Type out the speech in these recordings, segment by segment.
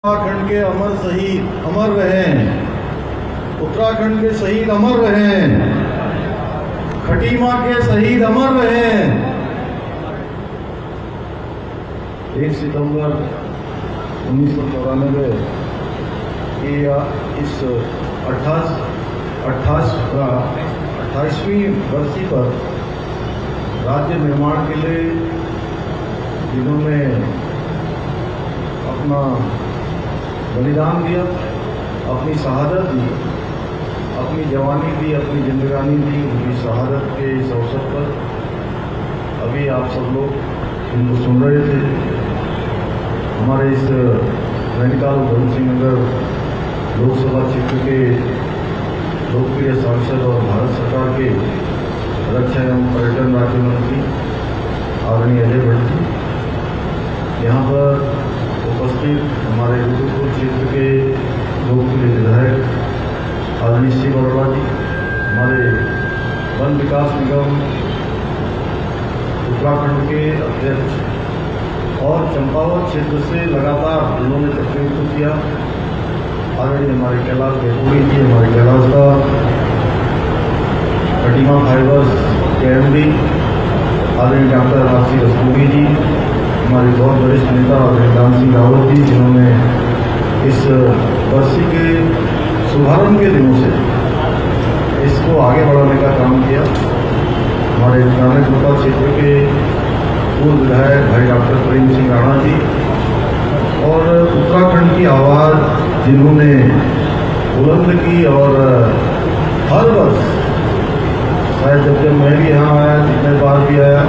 उत्तराखंड के अमर शहीद अमर रहें, उत्तराखंड के शहीद अमर रहें, खटीमा के शहीद अमर रहें। 1 सितंबर 1994 की इस 28वीं बरसी पर राज्य निर्माण के लिए जिन्होंने अपना बलिदान दिया, अपनी शहादत दी, अपनी जवानी दी, अपनी जिंदगानी दी, उनकी शहादत के इस अवसर पर अभी आप सब लोग इनको सुन रहे थे। हमारे इस नैनीताल भगत सिंह नगर लोकसभा क्षेत्र के लोकप्रिय सांसद और भारत सरकार के रक्षा एवं पर्यटन राज्य मंत्री आदरणीय अजय भट्ट जी, यहाँ पर उपस्थित हमारे रुद्रपुर क्षेत्र के लोकप्रिय विधायक आदरणीय श्री बरोड़ा जी, हमारे वन विकास निगम उत्तराखंड के अध्यक्ष और चंपावत क्षेत्र से लगातार जिन्होंने प्रतिनिधित्व किया आदरणीय हमारे कैलाश बेपूरी जी, हमारे कैलाश का खटीमा फाइबर्स के MD आदरणीय डॉक्टर राशि रस्तोगी जी, हमारे बहुत वरिष्ठ नेता आदरणीय दान सिंह रावत जी, जिन्होंने इस बरसी के शुभारंभ के दिनों से इसको आगे बढ़ाने का काम किया। हमारे नानकपुरा क्षेत्र के पूर्व विधायक भाई डॉक्टर प्रेम सिंह राणा जी और उत्तराखंड की आवाज़ जिन्होंने बुलंद की और हर वर्ष शायद जब मैं भी यहाँ आया, जितने बार भी आया,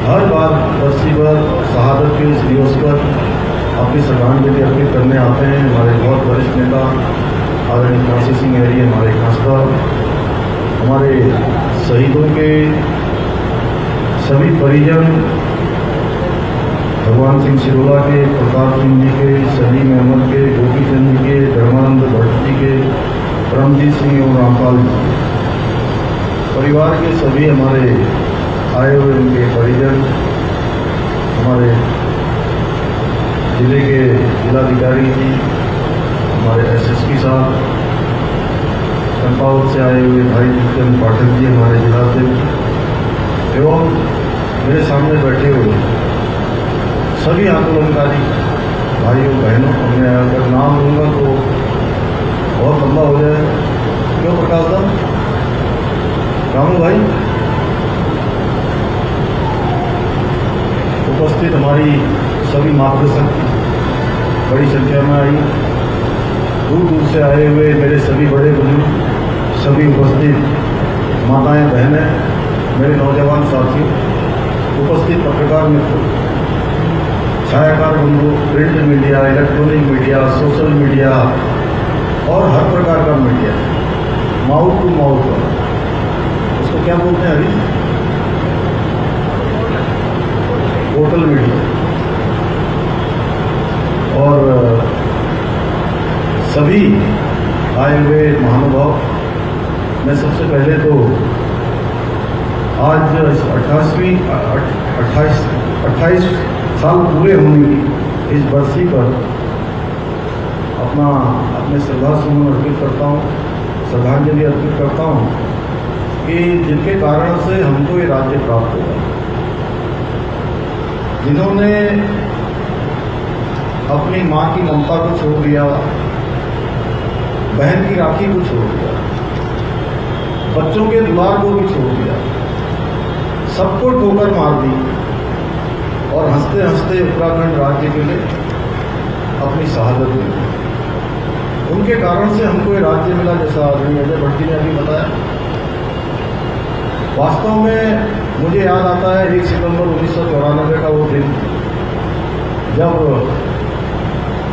हर बार बरसी पर शहादत के इस दिवस पर अपनी श्रद्धांजलि अर्पित करने आते हैं। हमारे बहुत वरिष्ठ नेता आदरणीय काशी सिंह एरी, हमारे खासकर हमारे शहीदों के सभी परिजन, भगवान सिंह सिरोला के, प्रताप सिंह जी के, सलीम अहमद के, गोपी चंद जी के, धर्मानंद भट्ट जी के, परमजीत सिंह और रामपाल जी, परिवार के सभी हमारे आए हुए उनके परिजन, हमारे जिले के जिलाधिकारी जी, हमारे SSP साहब, चंपावत से आए हुए भाई जितेंद्र पाठक जी, हमारे जिलाध्यक्ष एवं मेरे सामने बैठे हुए सभी आंदोलनकारी भाइयों बहनों, मैं अगर नाम लूँगा तो बहुत लंबा हो जाएगा। क्यों प्रकाश दा, रामू भाई, उपस्थित हमारी सभी मार्गदर्शक बड़ी संख्या में आई, दूर दूर से आए हुए मेरे सभी बड़े बुजुर्ग, सभी उपस्थित माताएं बहनें, मेरे नौजवान साथियों, उपस्थित पत्रकार मित्रों, छायाकार बंधु, print media, electronic media, social media और हर प्रकार का मीडिया, माउथ टू माउथ, उसको क्या बोलते हैं अभी, पोर्टल मीडिया, और सभी आए हुए महानुभाव। मैं सबसे पहले तो आज 28 साल पूरे होने की इस बरसी पर अपने श्रद्धासुमन अर्पित करता हूँ, श्रद्धांजलि अर्पित करता हूँ कि जिनके कारण से हमको ये राज्य प्राप्त हुआ, जिन्होंने अपनी माँ की ममता को छोड़ दिया, बहन की राखी को छोड़ दिया, बच्चों के दुलार को भी छोड़ दिया, सबको ठोकर मार दी और हंसते हंसते उत्तराखंड राज्य के लिए अपनी शहादत दी। उनके कारण से हमको ये राज्य मिला, जैसा आदरणीय अजय भट्ट जी ने अभी बताया। वास्तव में मुझे याद आता है 1 सितंबर 1994 का वो दिन, जब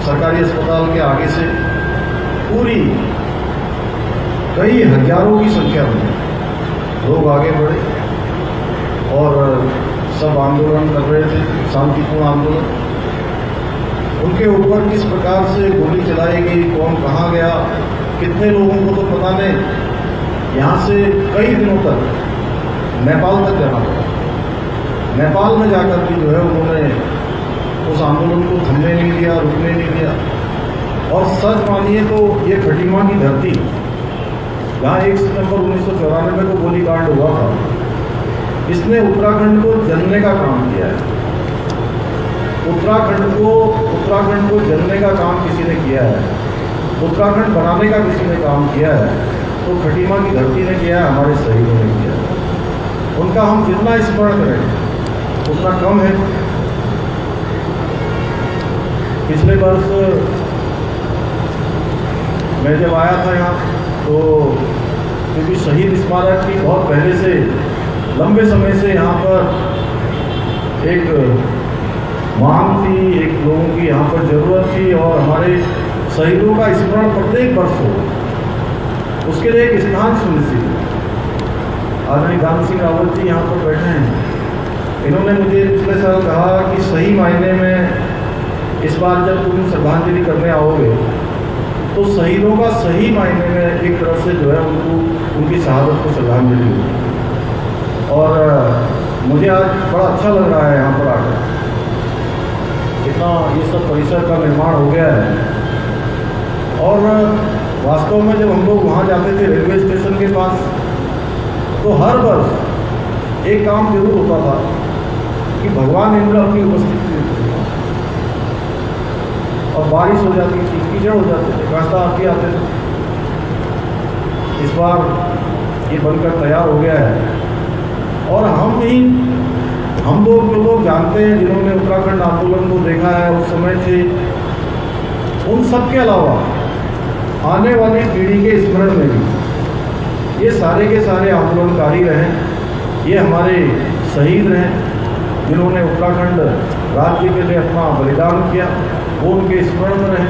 सरकारी अस्पताल के आगे से पूरी कई हजारों की संख्या में लोग आगे बढ़े और सब आंदोलन कर रहे थे, शांतिपूर्ण आंदोलन। उनके ऊपर किस प्रकार से गोली चलाई गई, कौन कहाँ गया, कितने लोगों को तो पता नहीं। यहाँ से कई दिनों तक नेपाल तक जाना पड़ा। नेपाल में जाकर भी जो है उन्होंने उस आंदोलन को थमने नहीं दिया, रुकने नहीं दिया। और सच मानिए तो ये खटीमा की धरती, जहाँ 1 सितंबर 1994 को गोलीकांड हुआ था, इसने उत्तराखंड को जलने का काम किया है। उत्तराखंड को जलने का काम किसी ने किया है, उत्तराखंड बनाने का किसी ने काम किया है, तो खटीमा की धरती ने किया है, हमारे शहीदों ने किया है। उनका हम जितना स्मरण करें उतना कम है। पिछले वर्ष मैं जब आया था यहाँ, तो क्योंकि शहीद स्मारक की बहुत पहले से लंबे समय से यहाँ पर एक मांग थी, एक लोगों की यहाँ पर ज़रूरत थी, और हमारे शहीदों का स्मरण प्रत्येक वर्ष हो, उसके लिए एक स्थान सुनिश्चित। आदरणीय दान सिंह रावत जी यहाँ पर बैठे हैं। इन्होंने मुझे पिछले साल कहा कि सही मायने में इस बार जब तुम श्रद्धांजलि करने आओगे तो शहीदों का सही मायने में एक तरफ से जो है उनको उनकी शहादत को श्रद्धांजलि हो। और मुझे आज बड़ा अच्छा लग रहा है यहाँ पर आकर, इतना ये सब परिसर का निर्माण हो गया है। और वास्तव में जब हम लोग वहाँ जाते थे रेलवे स्टेशन के पास, तो हर वर्ष एक काम जरूर होता था कि भगवान इंद्र अपनी उपस्थिति देते थे, और बारिश हो जाती थी, कीचड़ हो जाते थे, रास्ता आपके आते थे। इस बार ये बनकर तैयार हो गया है, और हम लोग जो लोग जानते हैं, जिन्होंने उत्तराखंड आंदोलन को देखा है उस समय से, उन सब के अलावा आने वाली पीढ़ी के स्मरण में भी ये सारे के सारे आंदोलनकारी रहे, ये हमारे शहीद रहे, जिन्होंने उत्तराखंड राज्य के लिए अपना बलिदान किया, वो उनके स्मरण में रहे,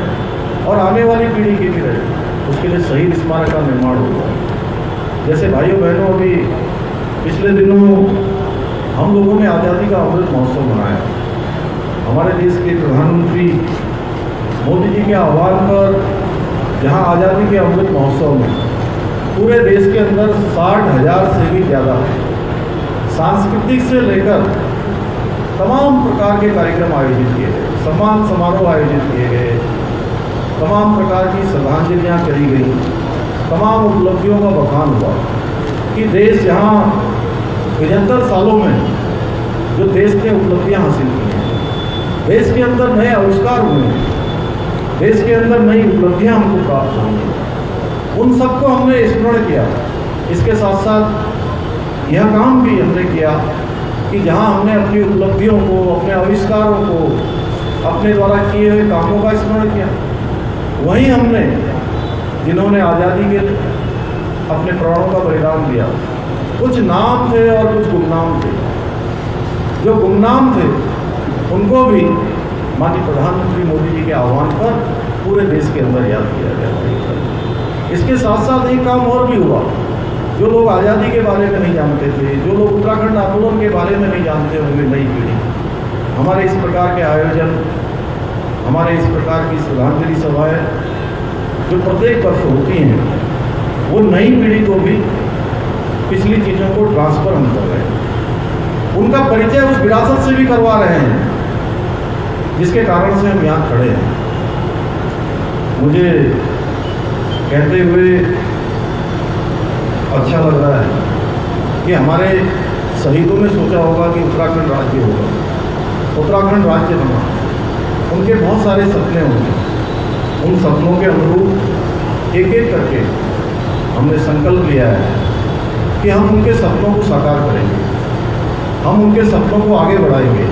और आने वाली पीढ़ी के भी रहे। उसके लिए शहीद स्मारक का निर्माण हुआ। जैसे भाइयों बहनों, अभी पिछले दिनों हम लोगों ने आज़ादी का अमृत महोत्सव मनाया। हमारे देश के प्रधानमंत्री मोदी जी के आह्वान पर जहां आज़ादी के अमृत महोत्सव में पूरे देश के अंदर 60,000 से भी ज़्यादा सांस्कृतिक से लेकर तमाम प्रकार के कार्यक्रम आयोजित किए गए, सम्मान समारोह आयोजित किए गए, तमाम प्रकार की श्रद्धांजलियाँ करी गई, तमाम उपलब्धियों का बखान हुआ कि देश जहाँ 75 सालों में जो देश ने उपलब्धियाँ हासिल की हैं, देश के अंदर नए आविष्कार हुए, देश के अंदर नई उपलब्धियाँ हमको प्राप्त हुई, उन सबको हमने स्मरण किया। इसके साथ साथ यह काम भी हमने किया कि जहाँ हमने अपनी उपलब्धियों को, अपने आविष्कारों को, अपने द्वारा किए हुए कामों का स्मरण किया, वहीं हमने जिन्होंने आज़ादी के अपने प्राणों का बलिदान दिया, कुछ नाम थे और कुछ गुमनाम थे। जो गुमनाम थे उनको भी माननीय प्रधानमंत्री मोदी जी के आह्वान पर पूरे देश के अंदर याद किया गया। इसके साथ साथ एक काम और भी हुआ, जो लोग आज़ादी के बारे में नहीं जानते थे, जो लोग उत्तराखंड आंदोलन के बारे में नहीं जानते होंगे, नई पीढ़ी, हमारे इस प्रकार के आयोजन, हमारे इस प्रकार की श्रद्धांजलि सभाएँ जो प्रत्येक वर्ष होती हैं, वो नई पीढ़ी को भी पिछली चीज़ों को ट्रांसफ़र हम कर रहे हैं, उनका परिचय उस विरासत से भी करवा रहे हैं जिसके कारण से हम यहाँ खड़े हैं। मुझे कहते हुए अच्छा लग रहा है कि हमारे शहीदों ने सोचा होगा कि उत्तराखंड राज्य होगा, उत्तराखंड राज्य बना, उनके बहुत सारे सपने होंगे, उन सपनों के अनुरूप एक एक करके हमने संकल्प लिया है कि हम उनके सपनों को साकार करेंगे, हम उनके सपनों को आगे बढ़ाएंगे,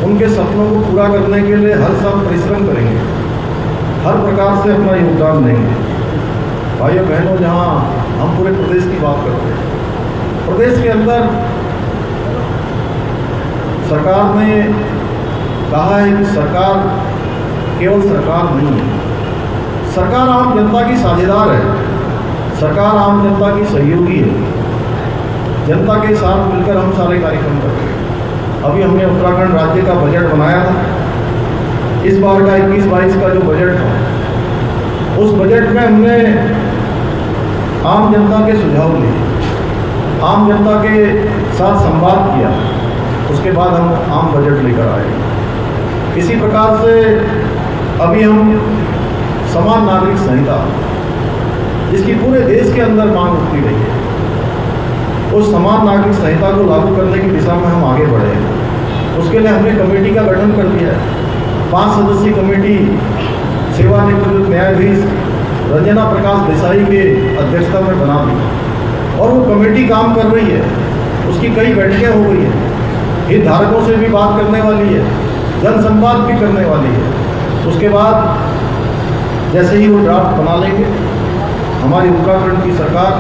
उनके सपनों को पूरा करने के लिए हर साल परिश्रम करेंगे, हर प्रकार से अपना योगदान देंगे। भाइयों बहनों, जहाँ हम पूरे प्रदेश की बात करते हैं, प्रदेश के अंदर सरकार ने कहा है कि सरकार केवल सरकार नहीं है, सरकार आम जनता की साझेदार है, सरकार आम जनता की सहयोगी है, जनता के साथ मिलकर हम सारे कार्यक्रम करते हैं। अभी हमने उत्तराखंड राज्य का बजट बनाया था, इस बार का 21-22 का जो बजट था, उस बजट में हमने आम जनता के सुझाव लिए, आम जनता के साथ संवाद किया, उसके बाद हम आम बजट लेकर आए। इसी प्रकार से अभी हम समान नागरिक संहिता, जिसकी पूरे देश के अंदर मांग उठती रही है, उस समान नागरिक संहिता को लागू करने की दिशा में हम आगे बढ़े हैं। उसके लिए हमने कमेटी का गठन कर दिया है। 5 सदस्यीय कमेटी सेवानिवृत्त न्यायाधीश रंजना प्रकाश देसाई के अध्यक्षता में बना दी और वो कमेटी काम कर रही है। उसकी कई बैठकें हो गई हैं, हितधारकों से भी बात करने वाली है, जनसंवाद भी करने वाली है। उसके बाद जैसे ही वो ड्राफ्ट बना लेंगे, हमारी उत्तराखंड की सरकार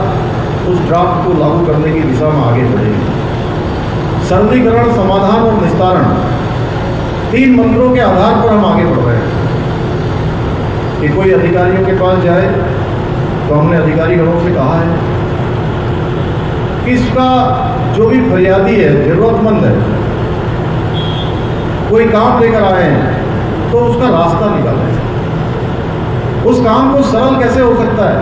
उस ड्राफ्ट को लागू करने की दिशा में आगे बढ़ेगी। सरलीकरण, समाधान और निस्तारण, 3 मंत्रों के आधार पर हम आगे बढ़ रहे हैं। कि कोई अधिकारियों के पास जाए तो हमने अधिकारीगणों से कहा है कि इसका जो भी फरियादी है, जरूरतमंद है, कोई काम लेकर आए हैं तो उसका रास्ता निकालें। उस काम को सरल कैसे हो सकता है,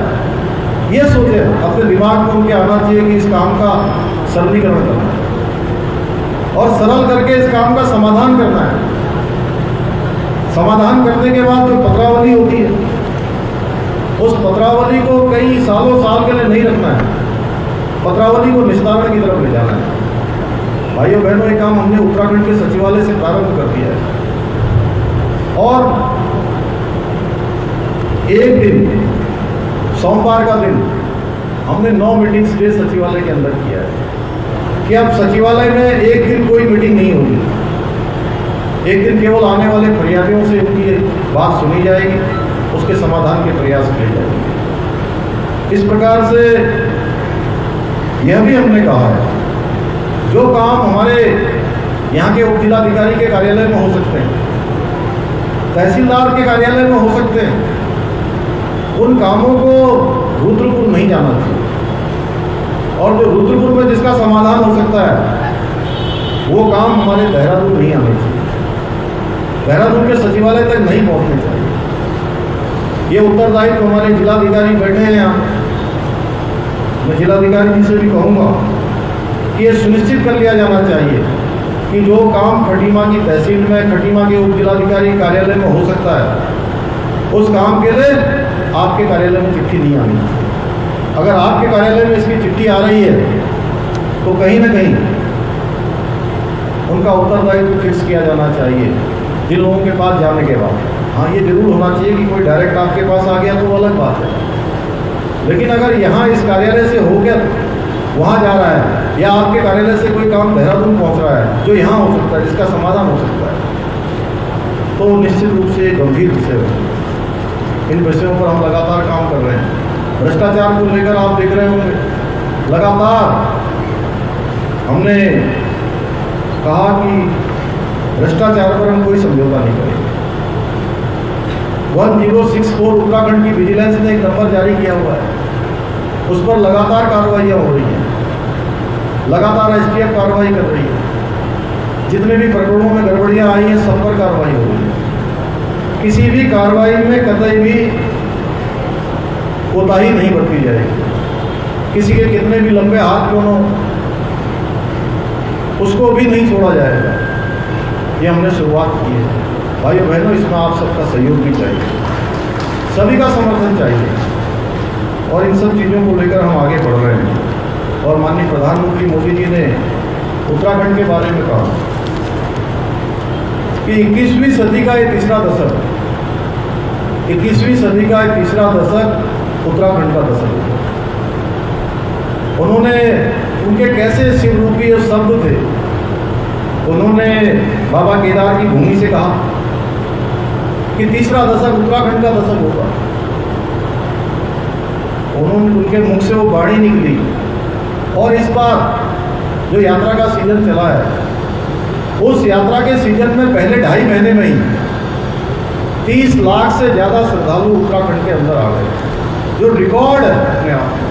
ये सोचे। अपने दिमाग में उनके आना चाहिए कि इस काम का सरलीकरण करना है और सरल करके इस काम का समाधान करना है। समाधान करने के बाद जो पत्रावली होती है, उस पत्रावली को कई सालों साल के लिए नहीं रखना है, पत्रावली को निस्तारण की तरफ ले जाना है। भाइयों बहनों, ये काम हमने उत्तराखंड के सचिवालय से प्रारंभ कर दिया है और एक दिन, सोमवार का दिन, हमने 9 मीटिंग्स डे सचिवालय के अंदर किया है कि अब सचिवालय में एक दिन कोई मीटिंग नहीं होगी। एक दिन केवल आने वाले फरियादियों से उनकी बात सुनी जाएगी, उसके समाधान के प्रयास किए जाएंगे। इस प्रकार से यह भी हमने कहा है, जो काम हमारे यहाँ के उप जिलाधिकारी के कार्यालय में हो सकते हैं, तहसीलदार के कार्यालय में हो सकते हैं, उन कामों को रुद्रपुर नहीं जाना चाहिए। और जो रुद्रपुर में जिसका समाधान हो सकता है, वो काम हमारे देहरादून नहीं आने चाहिए, देहरादून के सचिवालय तक नहीं पहुंचने चाहिए। ये उत्तरदायित्व हमारे जिलाधिकारी बैठे हैं यहाँ। मैं जिलाधिकारी जी से भी कहूँगा कि ये सुनिश्चित कर लिया जाना चाहिए कि जो काम खटीमा की तहसील में, खटीमा के उप जिलाधिकारी कार्यालय में हो सकता है, उस काम के लिए आपके कार्यालय में चिट्ठी नहीं आनी। अगर आपके कार्यालय में इसकी चिट्ठी आ रही है तो कहीं ना कहीं उनका उत्तरदायित्व फिक्स किया जाना चाहिए जिन लोगों के पास जाने के बाद। हाँ, ये जरूर होना चाहिए कि कोई डायरेक्ट आपके पास आ गया तो वो अलग बात है, लेकिन अगर यहाँ इस कार्यालय से होकर वहाँ जा रहा है या आपके कार्यालय से कोई काम देहरादून पहुँच रहा है जो यहाँ हो सकता है, जिसका समाधान हो सकता है, तो निश्चित रूप से गंभीर विषय है। इन विषयों पर हम लगातार काम कर रहे हैं। भ्रष्टाचार को लेकर आप देख रहे होंगे, लगातार हमने कहा कि भ्रष्टाचार पर हम कोई समझौता नहीं करेंगे। 1064 उत्तराखंड की विजिलेंस ने एक नंबर जारी किया हुआ है, उस पर लगातार कार्रवाइयाँ हो रही हैं, लगातार STF कार्रवाई कर रही है। जितने भी प्रकरणों में गड़बड़ियाँ आई हैं, सब पर कार्रवाई हो रही है। किसी भी कार्रवाई में कतई भी कोताही नहीं बरती जाएगी। किसी के कितने भी लंबे हाथ क्यों न, उसको भी नहीं छोड़ा जाएगा। ये हमने शुरुआत की है। भाइयों बहनों, इसमें आप सबका सहयोग भी चाहिए, सभी का समर्थन चाहिए और इन सब चीज़ों को लेकर हम आगे बढ़ रहे हैं। और माननीय प्रधानमंत्री मोदी जी ने उत्तराखंड के बारे में कहा कि 21वीं सदी का ये तीसरा दशक, 21वीं सदी का ये तीसरा दशक उत्तराखंड का दशक है। उन्होंने, उनके कैसे शिवरूपी शब्द थे, उन्होंने बाबा केदार की भूमि से कहा कि तीसरा दशक उत्तराखंड का दशक होगा। उन्होंने, उनके मुख से वो वाणी निकली। और इस बार जो यात्रा का सीजन चला है, उस यात्रा के सीजन में पहले 2.5 महीने में ही 30 लाख से ज़्यादा श्रद्धालु उत्तराखंड के अंदर आ गए, जो रिकॉर्ड है अपने आप में।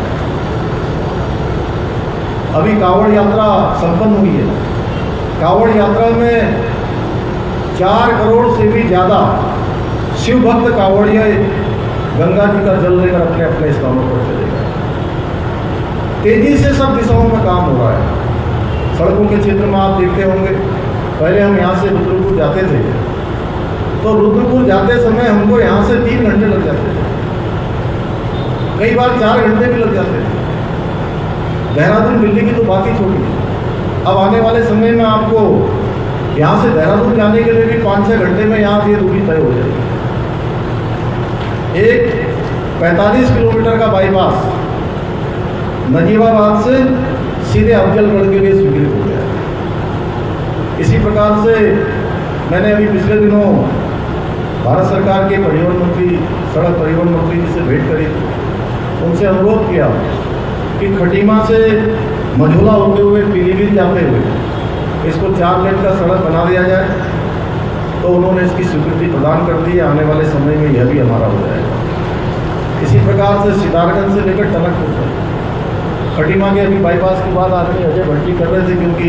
अभी कांवड़ यात्रा संपन्न हुई है। कांवड़ यात्रा में 4 करोड़ से भी ज़्यादा शिव भक्त कांवड़िया गंगा जी का जल लेकर अपने अपने स्थानों पर चले गए। तेजी से सब दिशाओं में काम हो रहा है। सड़कों के क्षेत्र में आप देखते होंगे, पहले हम यहाँ से रुद्रपुर जाते थे तो रुद्रपुर जाते समय हमको यहाँ से 3 घंटे लग जाते थे, कई बार 4 घंटे भी लग जाते थे। देहरादून दिल्ली की तो बात ही छोड़ी। अब आने वाले समय में आपको यहाँ से देहरादून जाने के लिए भी 5-6 घंटे में यहाँ से दूरी तय हो जाएगी। एक 45 किलोमीटर का बाईपास नजीबाबाद से सीधे अफजलगढ़ के लिए स्वीकृत हो गया। इसी प्रकार से मैंने अभी पिछले दिनों भारत सरकार के परिवहन मंत्री, सड़क परिवहन मंत्री जी से भेंट करी। उनसे अनुरोध किया कि खटीमा से मझौला होते हुए पीलीभीत जाते हुए इसको 4 लेन का सड़क बना दिया जाए। तो उन्होंने इसकी स्वीकृति प्रदान कर दी। आने वाले समय में यह भी हमारा हो जाएगा। इसी प्रकार से सितारगंज से लेकर टनकपुर तक खटीमा के अभी बाईपास की बात आदमी अजय भट्टी कर रहे थे, क्योंकि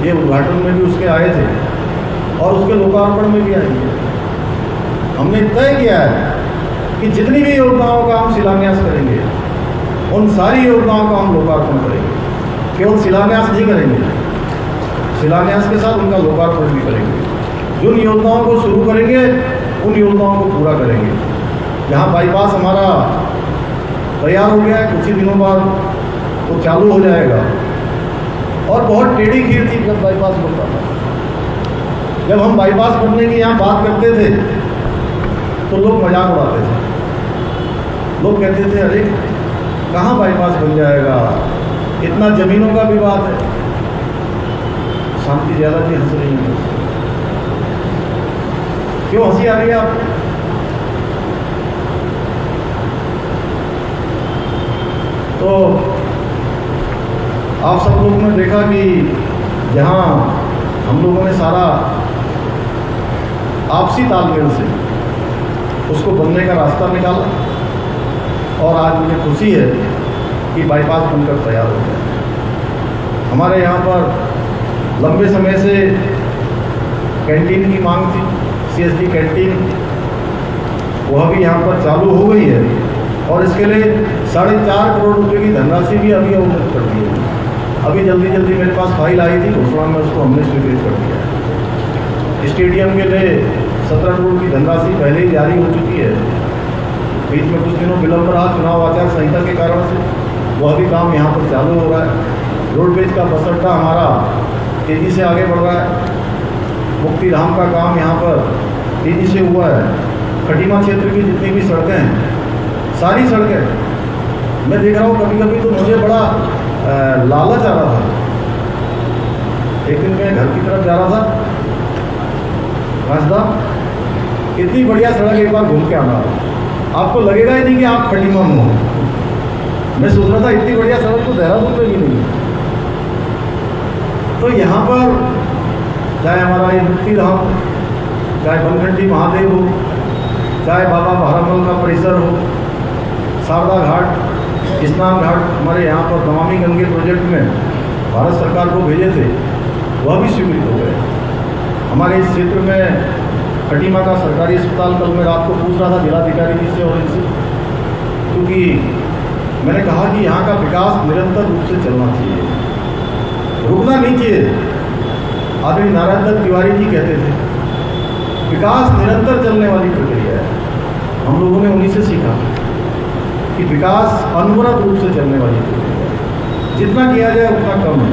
ये उद्घाटन में भी उसके आए थे और उसके लोकार्पण में भी आएंगे। हमने तय किया है कि जितनी भी योजनाओं का हम शिलान्यास करेंगे, उन सारी योजनाओं का हम लोकार्पण करेंगे। केवल शिलान्यास नहीं करेंगे, शिलान्यास के साथ उनका लोकार्पण भी करेंगे। जिन योजनाओं को शुरू करेंगे उन योजनाओं को पूरा करेंगे। जहाँ बाईपास हमारा तैयार हो गया है, कुछ ही दिनों बाद वो चालू हो जाएगा। और बहुत टेढ़ी खीर थी जब बाईपास बनता था। जब हम बाईपास बनने की यहाँ बात करते थे तो लोग मजाक उड़ाते थे। लोग कहते थे अरे कहाँ बाईपास बन जाएगा, इतना ज़मीनों का विवाद है। शांति ज़्यादा जी हंस रही है, क्यों हंसी आ रही है आपको? तो आप सब लोगों ने देखा कि जहाँ हम लोगों ने सारा आपसी तालमेल से उसको बनने का रास्ता निकाला, और आज मुझे खुशी है कि बाईपास बनकर तैयार हो गया। हमारे यहाँ पर लंबे समय से कैंटीन की मांग थी, CSD कैंटीन, वह भी यहाँ पर चालू हो गई है और इसके लिए 4.5 करोड़ रुपए की धनराशि भी अभी अवमुक्त कर दी है। अभी जल्दी मेरे पास फाइल आई थी, घोषणा में उसको हमने स्वीकृत कर दिया है। स्टेडियम के लिए 17 करोड़ की धनराशि पहले ही जारी हो चुकी है। बीच में कुछ दिनों विलंब रहा चुनाव आचार संहिता के कारण से, वह भी काम यहाँ पर चालू हो रहा है। रोडवेज का बस अड्डा हमारा तेज़ी से आगे बढ़ रहा है। मुक्ति धाम का काम यहाँ पर तेज़ी से हुआ है। खटीमा क्षेत्र की जितनी भी सड़कें हैं, सारी सड़कें मैं देख रहा हूँ। कभी कभी तो मुझे बड़ा लालच आ रहा था। एक दिन मैं घर की तरफ जा रहा था, रास्ता इतनी बढ़िया सड़क, एक बार घूम के आना। आपको लगेगा ही नहीं कि आप खटीमा में हो। मैं सोच रहा था इतनी बढ़िया सड़क तो देहरादून में भी नहीं है। तो यहाँ पर चाहे हमारा ये मुक्ति धाम, चाहे बनखंडी महादेव हो, चाहे बाबा भारामल का परिसर हो, शारदा घाट, स्नान घाट, हमारे यहाँ पर नमामि गंगे प्रोजेक्ट में भारत सरकार को भेजे थे, वह भी स्वीकृत हो गए। हमारे इस क्षेत्र में खटीमा का सरकारी अस्पताल, कल मैं रात को पूछ रहा था जिलाधिकारी जी से और इनसे, क्योंकि मैंने कहा कि यहाँ का विकास निरंतर रूप से चलना चाहिए, रुकना नहीं चाहिए। आदरणीय नारायण दत्त तिवारी जी कहते थे विकास निरंतर चलने वाली प्रक्रिया है। हम लोगों ने उन्हीं से सीखा कि विकास अनवरत रूप से चलने वाली प्रक्रिया है। जितना किया जाए उतना कम है।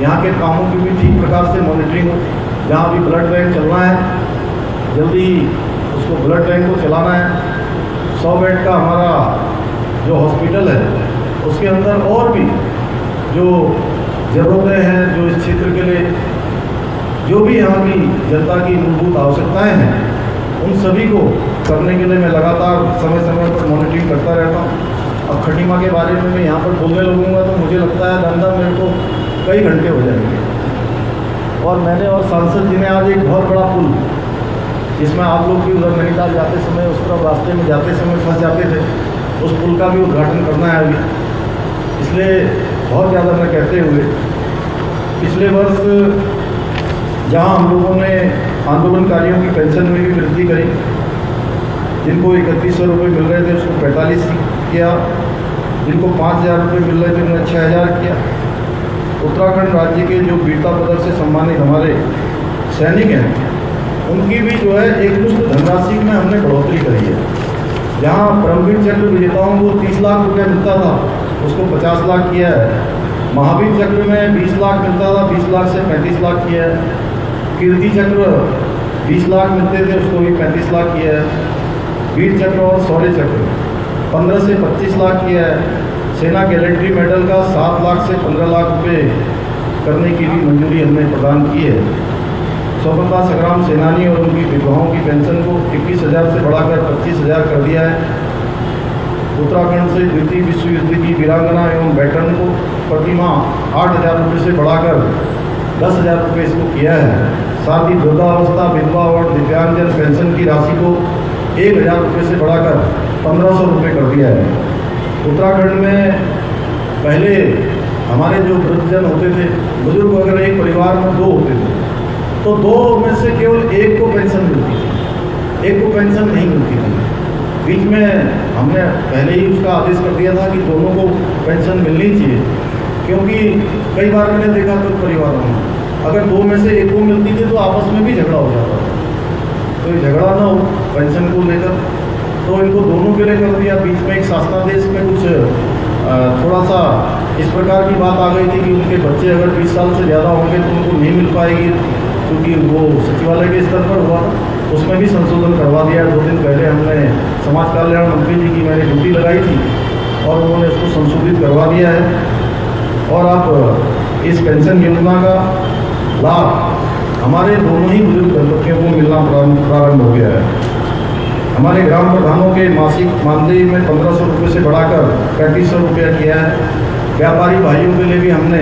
यहाँ के कामों की भी ठीक प्रकार से मॉनिटरिंग हो। जहाँ भी ब्लड बैंक चलना है, जल्दी उसको ब्लड बैंक को चलाना है। 100 बेड का हमारा जो हॉस्पिटल है, उसके अंदर और भी जो ज़रूरतें हैं, जो इस क्षेत्र के लिए जो भी यहाँ की जनता की मूलभूत आवश्यकताएं हैं, उन सभी को करने के लिए मैं लगातार समय समय पर मॉनिटरिंग करता रहता हूँ। अब खटीमा के बारे में मैं यहाँ पर बोलने लगूँगा तो मुझे लगता है धंधा मेरे को कई घंटे हो जाएंगे। और मैंने और सांसद जी ने आज एक बहुत बड़ा पुल, जिसमें आप लोग भी उधर नैनीताल जाते समय उस तरफ रास्ते में जाते समय फंस जाते थे, उस पुल का भी उद्घाटन करना है अभी। इसलिए बहुत ज़्यादा न कहते हुए, पिछले वर्ष जहाँ हम लोगों ने आंदोलनकारियों की पेंशन में भी वृद्धि करी, जिनको 3100 रुपये मिल रहे थे उसको 45 किया, जिनको 5000 रुपये मिल रहे थे उन्हें 6000 किया। उत्तराखंड राज्य के जो वीरता पदक से सम्मानित हमारे सैनिक हैं, उनकी भी जो है एक मुश्त धनराशि में हमने बढ़ोतरी करी है। जहाँ परमवीर चक्र विजेताओं को 30 लाख रुपया मिलता था, उसको 50 लाख किया है। महावीर चक्र में 20 लाख मिलता था, 20 लाख से 35 लाख किया है। कीर्ति चक्र 20 लाख मिलते थे, उसको भी 35 लाख किया है। वीर चक्र और शौर्य चक्र 15 से 25 लाख किया है। सेना गैलेंट्री मेडल का 7 लाख से 15 लाख रुपये करने की भी मंजूरी हमने प्रदान की है। स्वतंत्रता संग्राम सेनानी और उनकी विधवाओं की पेंशन को 21,000 से बढ़ाकर 25,000 कर दिया है। उत्तराखंड से द्वितीय विश्व युद्ध की वीरांगना एवं वेटरन को प्रति माह 8,000 रुपये से बढ़ाकर 10,000 रुपये इसको किया है। साथ ही वृद्धावस्था, विधवा और दिव्यांगजन पेंशन की राशि को 1,000 रुपये से बढ़ाकर 1,500 रुपये कर दिया है। उत्तराखंड में पहले हमारे जो वृद्धजन होते थे, बुजुर्ग अगर एक परिवार में 2 होते थे तो 2 में से केवल एक को पेंशन मिलती थी, एक को पेंशन नहीं मिलती थी। बीच में हमने पहले ही उसका आदेश कर दिया था कि दोनों को पेंशन मिलनी चाहिए, क्योंकि कई बार मैंने देखा तो परिवारों में अगर 2 में से एक को मिलती थी तो आपस में भी झगड़ा हो जाता था। तो ये झगड़ा ना हो पेंशन को लेकर, तो इनको दोनों के लिए कर दिया। बीच में एक शासनादेश में कुछ थोड़ा सा इस प्रकार की बात आ गई थी कि उनके बच्चे अगर 20 साल से ज़्यादा होंगे तो उनको नहीं मिल पाएगी, क्योंकि वो सचिवालय के स्तर पर हुआ। उसमें भी संशोधन करवा दिया। 2 दिन पहले हमने समाज कल्याण मंत्री जी की मैंने ड्यूटी लगाई थी और उन्होंने इसको संशोधित करवा दिया है। और अब इस पेंशन योजना का लाभ हमारे दोनों ही बुजुर्ग दंपतियों को मिलना प्रारंभ हो गया है। हमारे ग्राम प्रधानों के मासिक मानदेय में 1,500 रुपये से बढ़ाकर 3,500 रुपया किया है। व्यापारी भाइयों के लिए भी हमने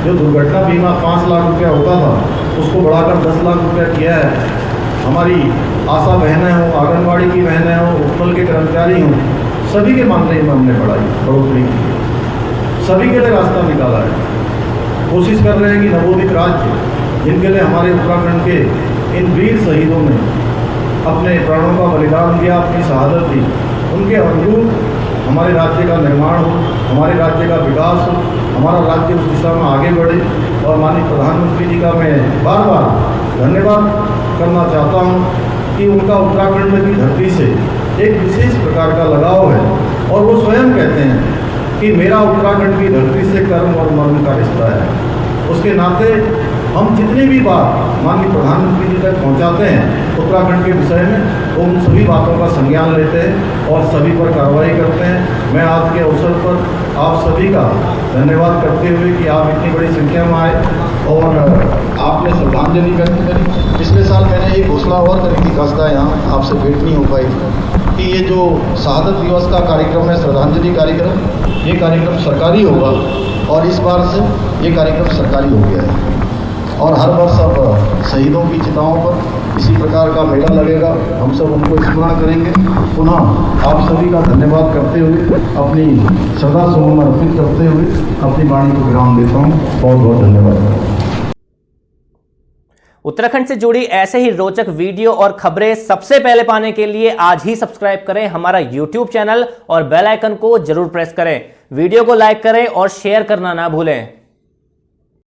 जो दुर्घटना बीमा 5 लाख रुपया होता था उसको बढ़ाकर 10 लाख रुपया किया है। हमारी आशा बहनें हों, आंगनबाड़ी की बहनें हों, उत्पल के कर्मचारी हों, सभी के मानदेय में हमने बढ़ोतरी की, सभी के लिए रास्ता निकाला है। कोशिश कर रहे हैं कि नवोदित राज्य, जिनके लिए हमारे उत्तराखंड के इन वीर शहीदों ने अपने प्राणों का बलिदान दिया, अपनी शहादत दी, उनके अनुरूप हमारे राज्य का निर्माण हो, हमारे राज्य का विकास हो, हमारा राज्य उस दिशा में आगे बढ़े। और माननीय प्रधानमंत्री जी का मैं बार बार धन्यवाद करना चाहता हूं कि उनका उत्तराखंड की धरती से एक विशेष प्रकार का लगाव है और वो स्वयं कहते हैं कि मेरा उत्तराखंड की धरती से कर्म और मर्म का रिश्ता है। उसके नाते हम जितनी भी बात माननीय प्रधानमंत्री जी तक पहुंचाते हैं उत्तराखंड के विषय में, वो उन सभी बातों का संज्ञान लेते हैं और सभी पर कार्रवाई करते हैं। मैं आज के अवसर पर आप सभी का धन्यवाद करते हुए कि आप इतनी बड़ी संख्या में आए और आपने श्रद्धांजलि व्यक्त करी। पिछले साल मैंने ये घोषणा और करी थी, खासता यहाँ आपसे भेंट नहीं हो पाई थी, कि ये जो शहादत दिवस का कार्यक्रम है, श्रद्धांजलि कार्यक्रम, ये कार्यक्रम सरकारी होगा और इस बार से ये कार्यक्रम सरकारी हो गया है। और हर वर्ष अब शहीदों की चिताओं पर इसी प्रकार का मेला लगेगा, हम सब उनको स्मरण करेंगे। पुनः आप सभी का धन्यवाद करते हुए, अपनी श्रद्धा सुमन अर्पित करते हुए अपनी वाणी को विराम देता हूँ। बहुत बहुत धन्यवाद। उत्तराखंड से जुड़ी ऐसे ही रोचक वीडियो और खबरें सबसे पहले पाने के लिए आज ही सब्सक्राइब करें हमारा YouTube चैनल और बेल आइकन को जरूर प्रेस करें। वीडियो को लाइक करें और शेयर करना ना भूलें।